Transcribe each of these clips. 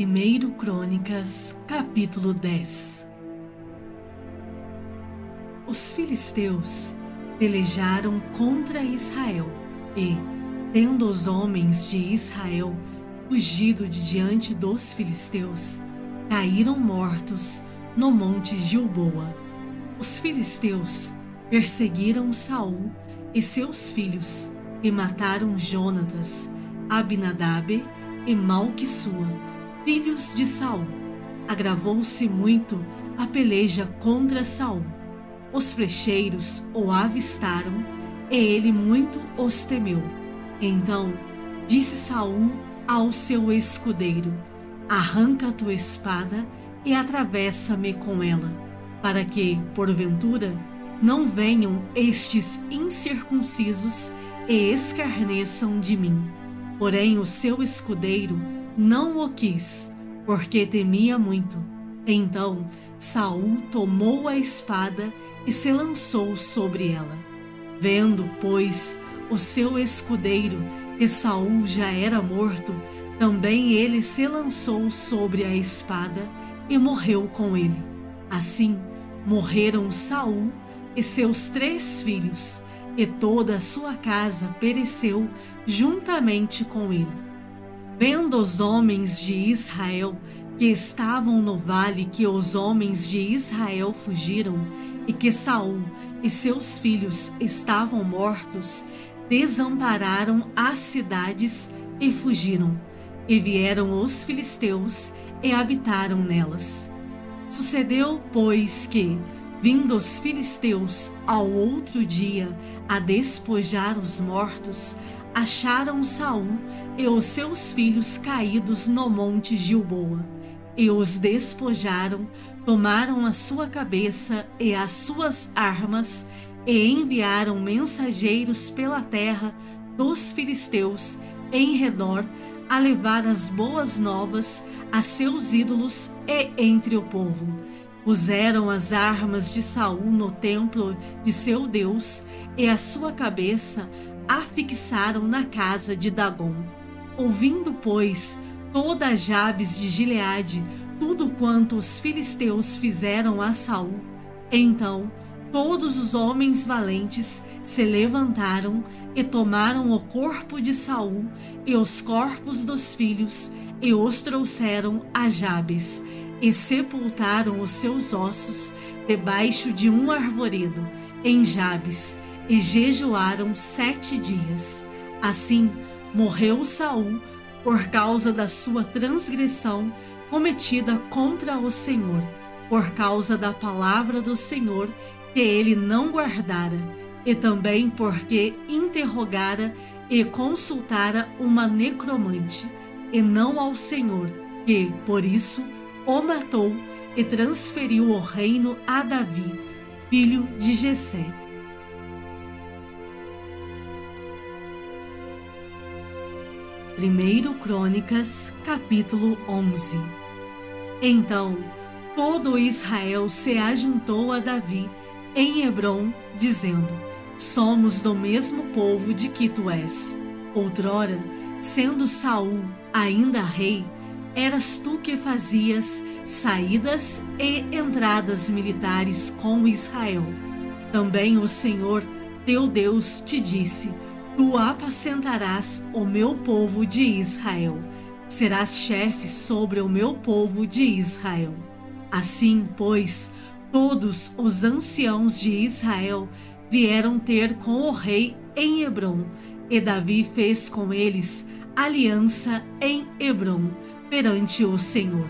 1 Crônicas, capítulo 10. Os filisteus pelejaram contra Israel e, tendo os homens de Israel fugido de diante dos filisteus, caíram mortos no monte Gilboa. Os filisteus perseguiram Saul e seus filhos e mataram Jonatas, Abinadab e Malquissua, filhos de Saul. Agravou-se muito a peleja contra Saul. Os flecheiros o avistaram e ele muito os temeu. Então disse Saul ao seu escudeiro: arranca a tua espada e atravessa-me com ela, para que, porventura, não venham estes incircuncisos e escarneçam de mim. Porém o seu escudeiro não o quis, porque temia muito. Então Saul tomou a espada e se lançou sobre ela. Vendo, pois, o seu escudeiro que Saul já era morto, também ele se lançou sobre a espada e morreu com ele. Assim morreram Saul e seus 3 filhos, e toda a sua casa pereceu juntamente com ele. Vendo os homens de Israel que estavam no vale que os homens de Israel fugiram, e que Saul e seus filhos estavam mortos, desampararam as cidades e fugiram, e vieram os filisteus e habitaram nelas. Sucedeu, pois, que, vindo os filisteus ao outro dia a despojar os mortos, acharam Saul e os seus filhos caídos no monte Gilboa, e os despojaram, tomaram a sua cabeça e as suas armas, e enviaram mensageiros pela terra dos filisteus em redor, a levar as boas novas a seus ídolos e entre o povo. Puseram as armas de Saul no templo de seu Deus, e a sua cabeça a fixaram na casa de Dagom. Ouvindo, pois, toda a Jabes de Gileade tudo quanto os filisteus fizeram a Saul, então todos os homens valentes se levantaram e tomaram o corpo de Saul e os corpos dos filhos e os trouxeram a Jabes, e sepultaram os seus ossos debaixo de um arvoredo em Jabes, e jejuaram 7 dias. Assim morreu Saul por causa da sua transgressão cometida contra o Senhor, por causa da palavra do Senhor que ele não guardara, e também porque interrogara e consultara uma necromante, e não ao Senhor, que, por isso, o matou e transferiu o reino a Davi, filho de Jessé. Primeiro Crônicas, capítulo 11. Então todo Israel se ajuntou a Davi em Hebrom, dizendo: somos do mesmo povo de que tu és. Outrora, sendo Saul ainda rei, eras tu que fazias saídas e entradas militares com Israel. Também o Senhor teu Deus te disse: tu apacentarás o meu povo de Israel, serás chefe sobre o meu povo de Israel. Assim, pois, todos os anciãos de Israel vieram ter com o rei em Hebrom, e Davi fez com eles aliança em Hebrom perante o Senhor.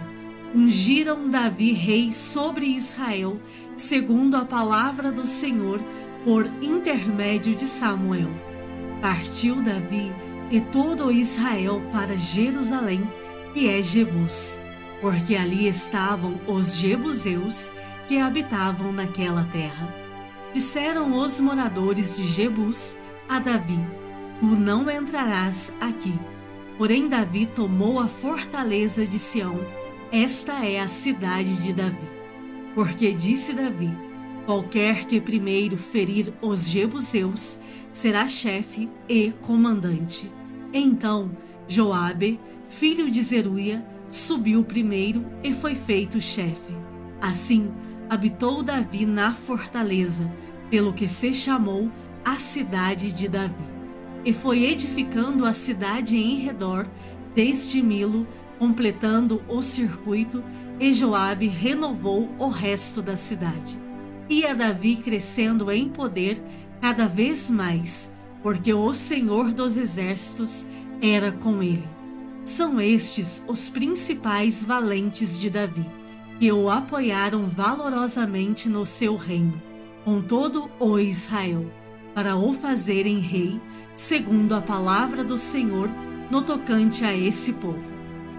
Ungiram Davi rei sobre Israel, segundo a palavra do Senhor, por intermédio de Samuel. Partiu Davi e todo Israel para Jerusalém, que é Jebus, porque ali estavam os jebuseus que habitavam naquela terra. Disseram os moradores de Jebus a Davi: tu não entrarás aqui. Porém Davi tomou a fortaleza de Sião, esta é a cidade de Davi. Porque disse Davi: qualquer que primeiro ferir os jebuseus será chefe e comandante. Então Joabe, filho de Zeruia, subiu primeiro e foi feito chefe. Assim, habitou Davi na fortaleza, pelo que se chamou a cidade de Davi. E foi edificando a cidade em redor, desde Milo, completando o circuito, e Joabe renovou o resto da cidade. Ia Davi crescendo em poder cada vez mais, porque o Senhor dos Exércitos era com ele. São estes os principais valentes de Davi, que o apoiaram valorosamente no seu reino, com todo o Israel, para o fazerem rei, segundo a palavra do Senhor no tocante a esse povo.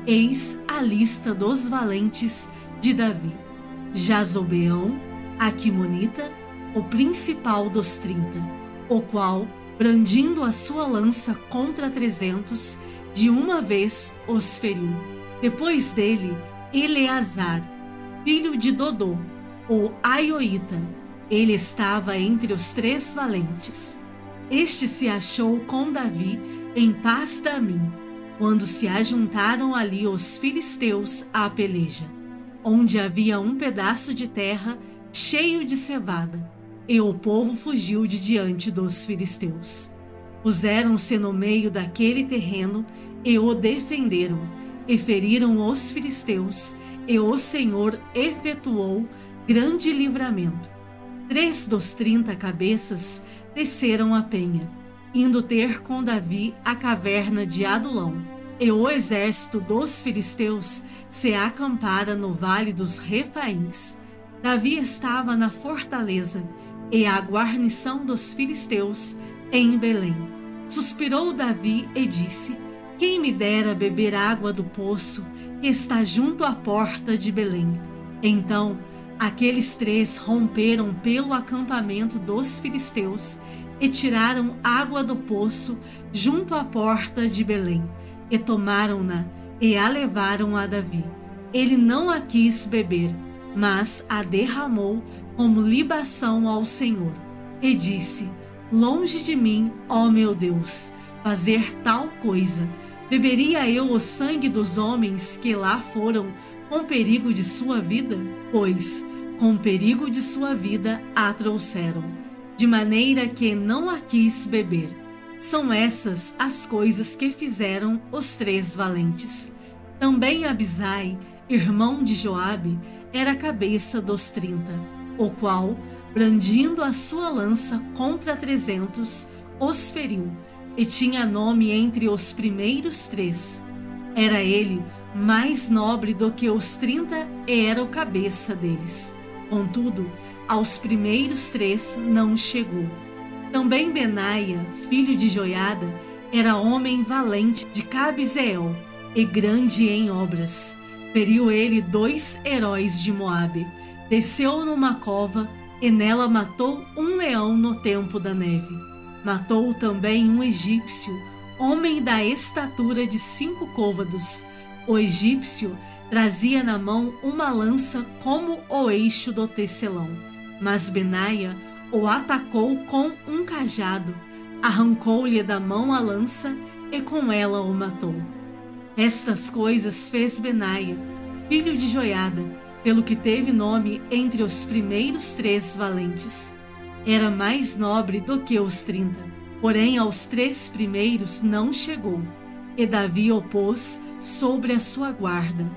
Eis a lista dos valentes de Davi: Jazobeão, Aquimonita, o principal dos 30, o qual, brandindo a sua lança contra 300, de uma vez os feriu. Depois dele, Eleazar, filho de Dodô, o Aioíta. Ele estava entre os 3 valentes. Este se achou com Davi em Pas-damim, quando se ajuntaram ali os filisteus à peleja, onde havia um pedaço de terra cheio de cevada, e o povo fugiu de diante dos filisteus. Puseram-se no meio daquele terreno e o defenderam, e feriram os filisteus, e o Senhor efetuou grande livramento. 3 dos 30 cabeças desceram a penha, indo ter com Davi a caverna de Adulão, e o exército dos filisteus se acampara no vale dos Refaíns. Davi estava na fortaleza, e a guarnição dos filisteus em Belém. Suspirou Davi e disse: quem me dera beber água do poço que está junto à porta de Belém. Então aqueles 3 romperam pelo acampamento dos filisteus e tiraram água do poço junto à porta de Belém, e tomaram-na e a levaram a Davi. Ele não a quis beber, mas a derramou como libação ao Senhor, e disse: longe de mim, ó meu Deus, fazer tal coisa. Beberia eu o sangue dos homens que lá foram com perigo de sua vida? Pois, com perigo de sua vida a trouxeram, de maneira que não a quis beber. São essas as coisas que fizeram os 3 valentes. Também Abisai, irmão de Joabe, era a cabeça dos 30, o qual, brandindo a sua lança contra 300, os feriu, e tinha nome entre os primeiros 3. Era ele mais nobre do que os 30 e era o cabeça deles. Contudo, aos primeiros 3 não chegou. Também Benaia, filho de Joiada, era homem valente de Cabzeel e grande em obras. Feriu ele 2 heróis de Moabe, desceu numa cova e nela matou um leão no tempo da neve. Matou também um egípcio, homem da estatura de 5 côvados. O egípcio trazia na mão uma lança como o eixo do tecelão. Mas Benaia o atacou com um cajado, arrancou-lhe da mão a lança e com ela o matou. Estas coisas fez Benaia, filho de Joiada, pelo que teve nome entre os primeiros 3 valentes. Era mais nobre do que os 30, porém aos 3 primeiros não chegou, e Davi o pôs sobre a sua guarda.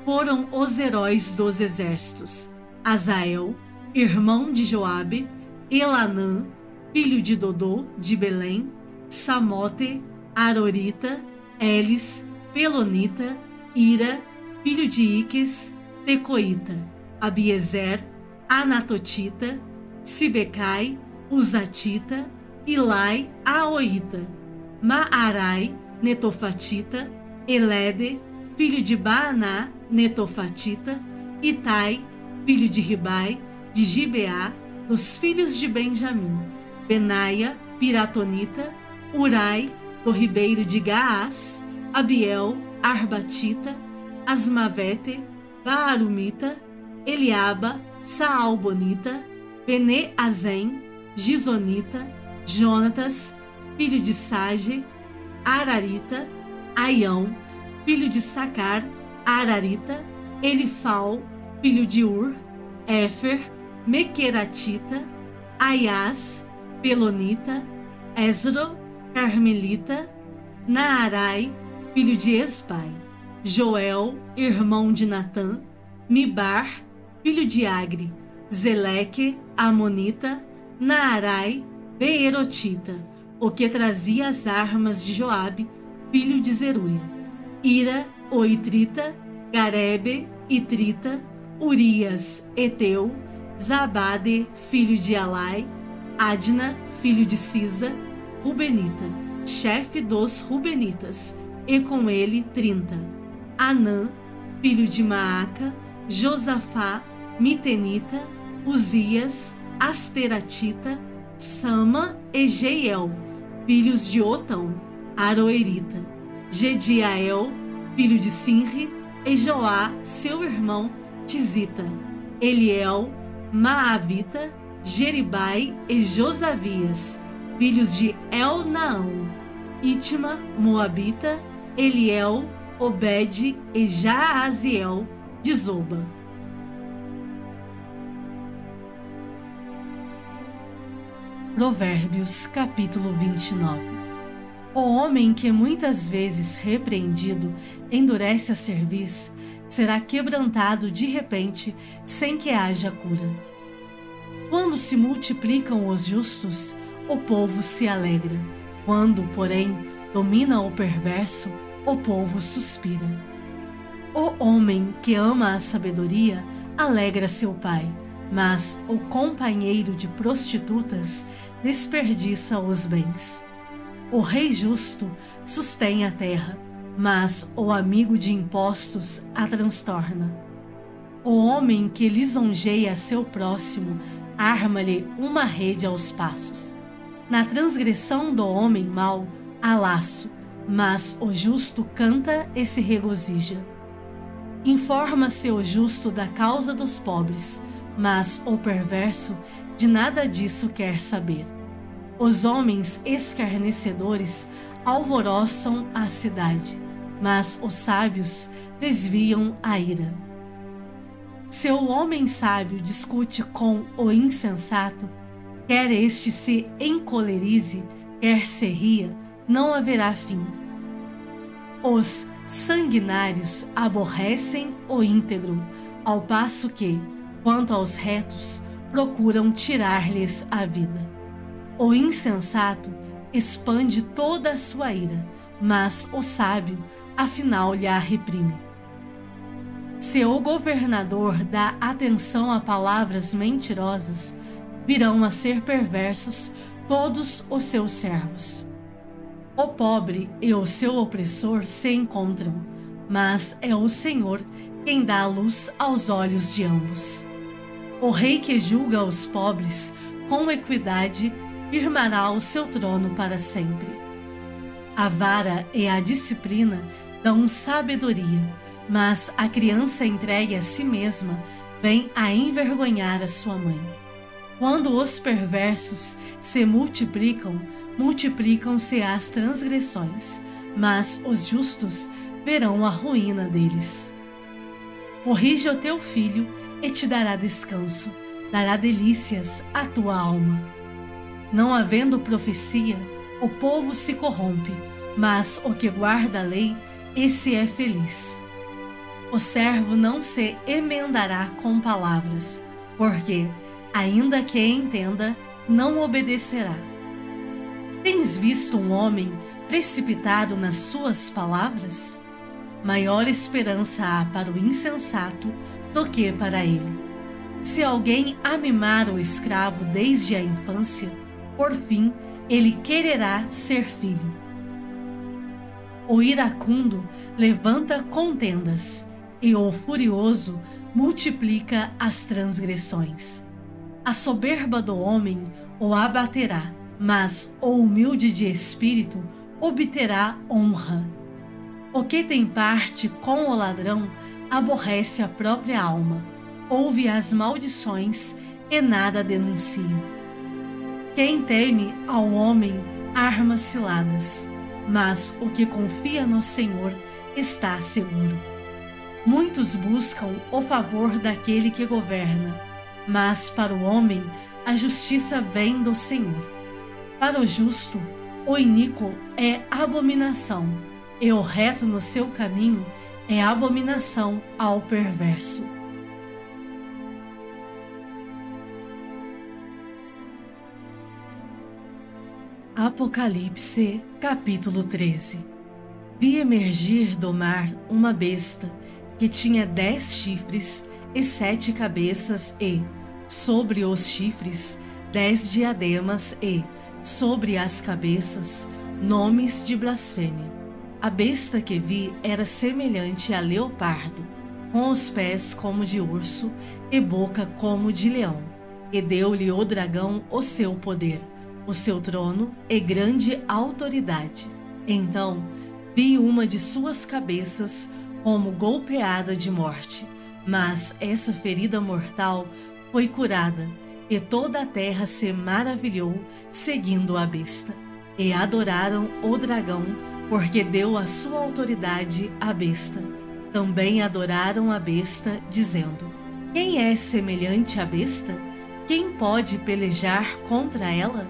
Foram os heróis dos exércitos: Azael, irmão de Joabe, Elanã, filho de Dodô, de Belém, Samote, Arorita, Elis, Pelonita, Ira, filho de Iques, Tecoíta, Abiezer, Anatotita, Sibecai, Uzatita, Ilai, Aoíta, Maarai, Netofatita, Elede, filho de Baaná, Netofatita, Itai, filho de Ribai, de Gibeá, dos filhos de Benjamim, Benaia, Piratonita, Urai, do ribeiro de Gaás, Abiel, Arbatita, Asmavete, Baarumita, Eliaba, Saalbonita, Bene-Azem, Gizonita, Jonatas, filho de Sage, Ararita, Aião, filho de Sacar, Ararita, Elifal, filho de Ur, Éfer, Mequeratita, Aias, Pelonita, Esro, Carmelita, Naarai, filho de Esbai, Joel, irmão de Natã, Mibar, filho de Agri, Zeleque, Amonita, Naarai, Beerotita, o que trazia as armas de Joabe, filho de Zeruia, Ira, o Itrita, Garebe, Itrita, Urias, Eteu, Zabade, filho de Alai, Adna, filho de Sisa, Rubenita, chefe dos Rubenitas, e com ele 30. Anã, filho de Maaca, Josafá, Mitenita, Uzias, Asteratita, Sama e Jeiel, filhos de Otão, Aroerita, Gediael, filho de Sinri, e Joá, seu irmão, Tizita, Eliel, Maavita, Jeribai e Josavias, filhos de Elnaão, Itma, Moabita, Eliel, Obed e Jaaziel, de Zoba. Provérbios, capítulo 29. O homem que muitas vezes repreendido endurece a cerviz, será quebrantado de repente, sem que haja cura. Quando se multiplicam os justos, o povo se alegra. Quando, porém, domina o perverso, o povo suspira. O homem que ama a sabedoria alegra seu pai, mas o companheiro de prostitutas desperdiça os bens. O rei justo sustém a terra, mas o amigo de impostos a transtorna. O homem que lisonjeia seu próximo arma-lhe uma rede aos passos. Na transgressão do homem mau há laço, mas o justo canta e se regozija. Informa-se o justo da causa dos pobres, mas o perverso de nada disso quer saber. Os homens escarnecedores alvoroçam a cidade, mas os sábios desviam a ira. Se o homem sábio discute com o insensato, quer este se encolerize, quer se ria, não haverá fim. Os sanguinários aborrecem o íntegro, ao passo que, quanto aos retos, procuram tirar-lhes a vida. O insensato expande toda a sua ira, mas o sábio, afinal, lhe a reprime. Se o governador dá atenção a palavras mentirosas, virão a ser perversos todos os seus servos. O pobre e o seu opressor se encontram, mas é o Senhor quem dá luz aos olhos de ambos. O rei que julga os pobres com equidade firmará o seu trono para sempre. A vara e a disciplina dão sabedoria, mas a criança entregue a si mesma vem a envergonhar a sua mãe. Quando os perversos se multiplicam, multiplicam-se as transgressões, mas os justos verão a ruína deles. Corrige o teu filho e te dará descanso, dará delícias à tua alma. Não havendo profecia, o povo se corrompe, mas o que guarda a lei, esse é feliz. O servo não se emendará com palavras, porque, ainda que entenda, não obedecerá. Tens visto um homem precipitado nas suas palavras? Maior esperança há para o insensato do que para ele. Se alguém amimar o escravo desde a infância, por fim ele quererá ser filho. O iracundo levanta contendas, e o furioso multiplica as transgressões. A soberba do homem o abaterá, mas o humilde de espírito obterá honra. O que tem parte com o ladrão aborrece a própria alma, ouve as maldições e nada denuncia. Quem teme ao homem arma ciladas, mas o que confia no Senhor está seguro. Muitos buscam o favor daquele que governa, mas para o homem a justiça vem do Senhor. Para o justo, o iníquo é abominação, e o reto no seu caminho é abominação ao perverso. Apocalipse, capítulo 13. Vi emergir do mar uma besta que tinha 10 chifres e 7 cabeças e, sobre os chifres, 10 diademas e, sobre as cabeças, nomes de blasfêmia. A besta que vi era semelhante a leopardo, com os pés como de urso e boca como de leão, e deu-lhe o dragão o seu poder, o seu trono e grande autoridade. Então vi uma de suas cabeças como golpeada de morte, mas essa ferida mortal foi curada, e toda a terra se maravilhou seguindo a besta, e adoraram o dragão, porque deu a sua autoridade à besta. Também adoraram a besta, dizendo: quem é semelhante à besta? Quem pode pelejar contra ela?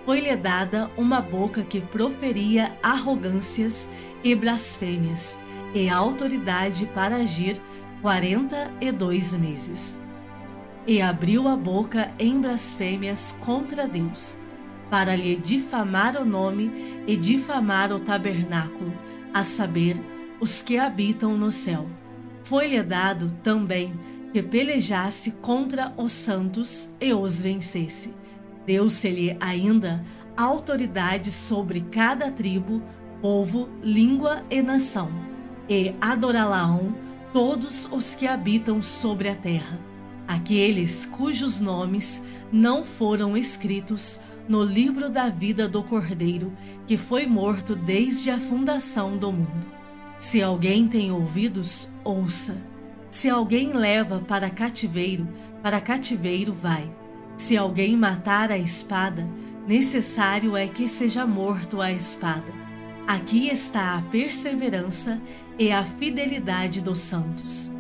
Foi-lhe dada uma boca que proferia arrogâncias e blasfêmias, e autoridade para agir 42 meses. E abriu a boca em blasfêmias contra Deus, para lhe difamar o nome e difamar o tabernáculo, a saber, os que habitam no céu. Foi-lhe dado também que pelejasse contra os santos e os vencesse. Deu-se-lhe ainda autoridade sobre cada tribo, povo, língua e nação, e adorá-la-ão todos os que habitam sobre a terra, aqueles cujos nomes não foram escritos no livro da vida do Cordeiro, que foi morto desde a fundação do mundo. Se alguém tem ouvidos, ouça. Se alguém leva para cativeiro vai. Se alguém matar a espada, necessário é que seja morto a espada. Aqui está a perseverança e a fidelidade dos santos.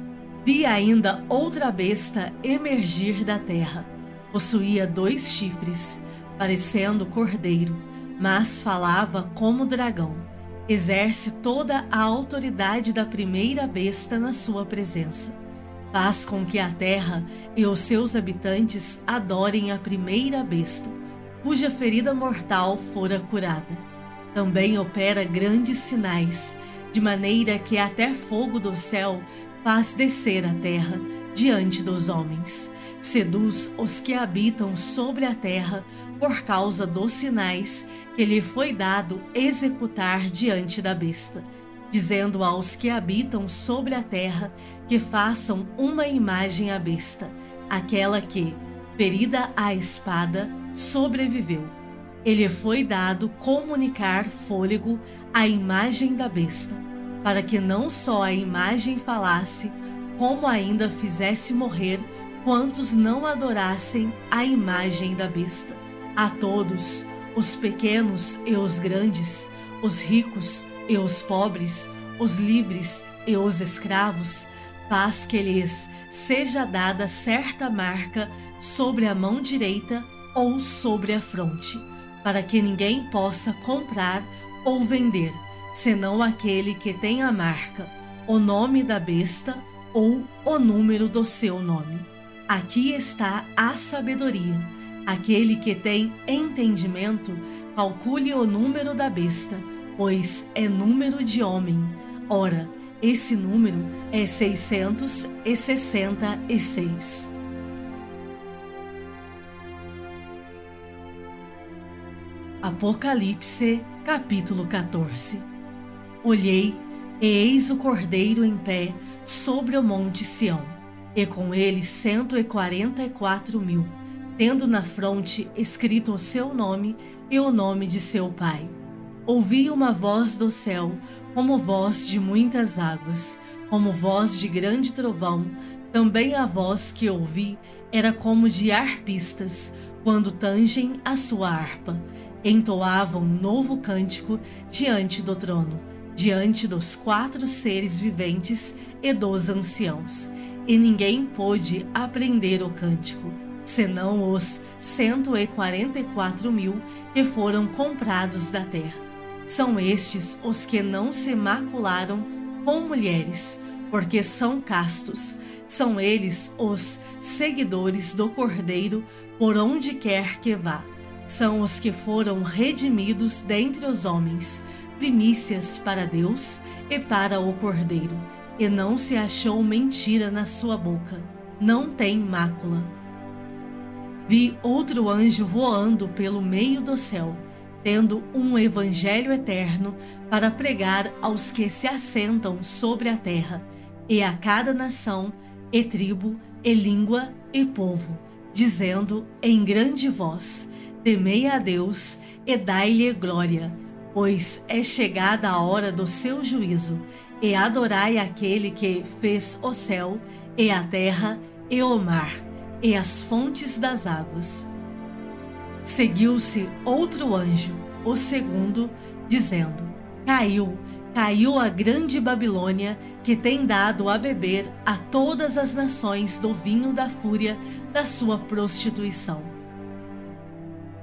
Vi ainda outra besta emergir da terra. Possuía 2 chifres, parecendo cordeiro, mas falava como dragão. Exerce toda a autoridade da primeira besta na sua presença. Faz com que a terra e os seus habitantes adorem a primeira besta, cuja ferida mortal fora curada. Também opera grandes sinais, de maneira que até fogo do céu faz descer a terra diante dos homens. Seduz os que habitam sobre a terra por causa dos sinais que lhe foi dado executar diante da besta, dizendo aos que habitam sobre a terra que façam uma imagem à besta, aquela que, ferida a espada, sobreviveu. Ele foi dado comunicar fôlego à imagem da besta, para que não só a imagem falasse, como ainda fizesse morrer quantos não adorassem a imagem da besta. A todos, os pequenos e os grandes, os ricos e os pobres, os livres e os escravos, faz que lhes seja dada certa marca sobre a mão direita ou sobre a fronte, para que ninguém possa comprar ou vender, senão aquele que tem a marca, o nome da besta ou o número do seu nome. Aqui está a sabedoria. Aquele que tem entendimento, calcule o número da besta, pois é número de homem. Ora, esse número é 666. Apocalipse, capítulo 14. Olhei, e eis o Cordeiro em pé sobre o monte Sião, e com ele 144.000, tendo na fronte escrito o seu nome e o nome de seu pai. Ouvi uma voz do céu, como voz de muitas águas, como voz de grande trovão. Também a voz que ouvi era como de harpistas, quando tangem a sua harpa. Entoavam novo cântico diante do trono, diante dos 4 seres viventes e dos anciãos, e ninguém pôde aprender o cântico, senão os 144.000 que foram comprados da terra. São estes os que não se macularam com mulheres, porque são castos. São eles os seguidores do Cordeiro por onde quer que vá. São os que foram redimidos dentre os homens, primícias para Deus e para o Cordeiro. E não se achou mentira na sua boca, não tem mácula. Vi outro anjo voando pelo meio do céu, tendo um evangelho eterno para pregar aos que se assentam sobre a terra, e a cada nação, e tribo, e língua, e povo, dizendo em grande voz: temei a Deus e dai-lhe glória, pois é chegada a hora do seu juízo, e adorai aquele que fez o céu, e a terra, e o mar, e as fontes das águas. Seguiu-se outro anjo, o segundo, dizendo: Caiu a grande Babilônia, que tem dado a beber a todas as nações do vinho da fúria da sua prostituição.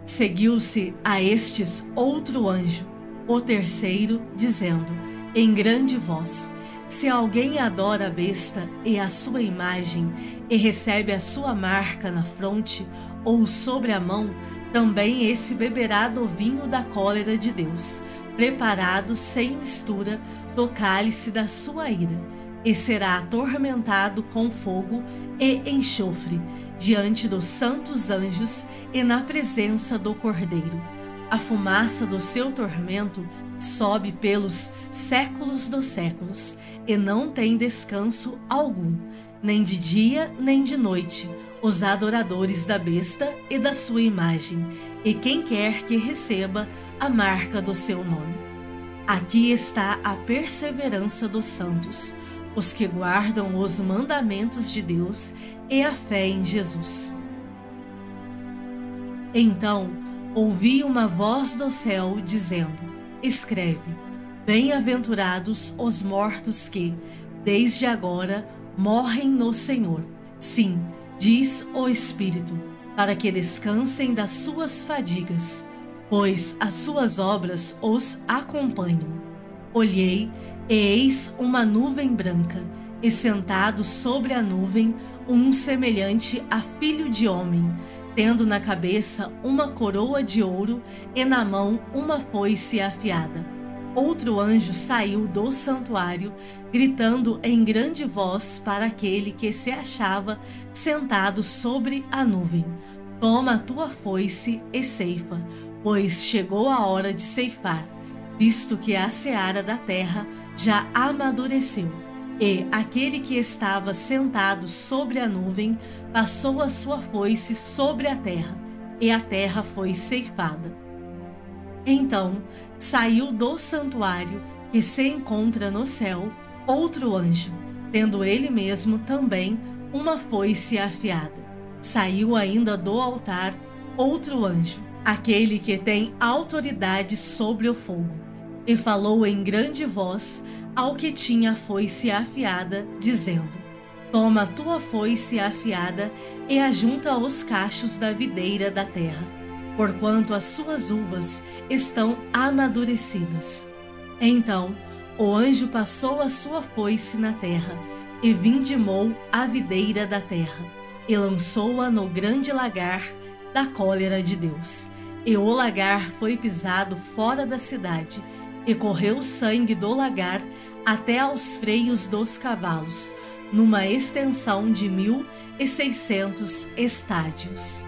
Seguiu-se a estes outro anjo, o terceiro, dizendo em grande voz: se alguém adora a besta e a sua imagem, e recebe a sua marca na fronte ou sobre a mão, também esse beberá do vinho da cólera de Deus, preparado sem mistura do cálice da sua ira, e será atormentado com fogo e enxofre, diante dos santos anjos e na presença do Cordeiro. A fumaça do seu tormento sobe pelos séculos dos séculos, e não tem descanso algum, nem de dia nem de noite, os adoradores da besta e da sua imagem, e quem quer que receba a marca do seu nome. Aqui está a perseverança dos santos, os que guardam os mandamentos de Deus e a fé em Jesus. Então ouvi uma voz do céu dizendo: escreve: bem-aventurados os mortos que, desde agora, morrem no Senhor. Sim, diz o Espírito, para que descansem das suas fadigas, pois as suas obras os acompanham. Olhei, e eis uma nuvem branca, e sentado sobre a nuvem, um semelhante a filho de homem, tendo na cabeça uma coroa de ouro e na mão uma foice afiada. Outro anjo saiu do santuário, gritando em grande voz para aquele que se achava sentado sobre a nuvem: toma a tua foice e ceifa, pois chegou a hora de ceifar, visto que a seara da terra já amadureceu. E aquele que estava sentado sobre a nuvem passou a sua foice sobre a terra, e a terra foi ceifada. Então saiu do santuário, que se encontra no céu, outro anjo, tendo ele mesmo também uma foice afiada. Saiu ainda do altar outro anjo, aquele que tem autoridade sobre o fogo, e falou em grande voz ao que tinha a foice afiada, dizendo: toma a tua foice afiada e ajunta os cachos da videira da terra, porquanto as suas uvas estão amadurecidas. Então o anjo passou a sua foice na terra, e vindimou a videira da terra, e lançou-a no grande lagar da cólera de Deus. E o lagar foi pisado fora da cidade, e correu o sangue do lagar até aos freios dos cavalos, numa extensão de 1.600 estádios.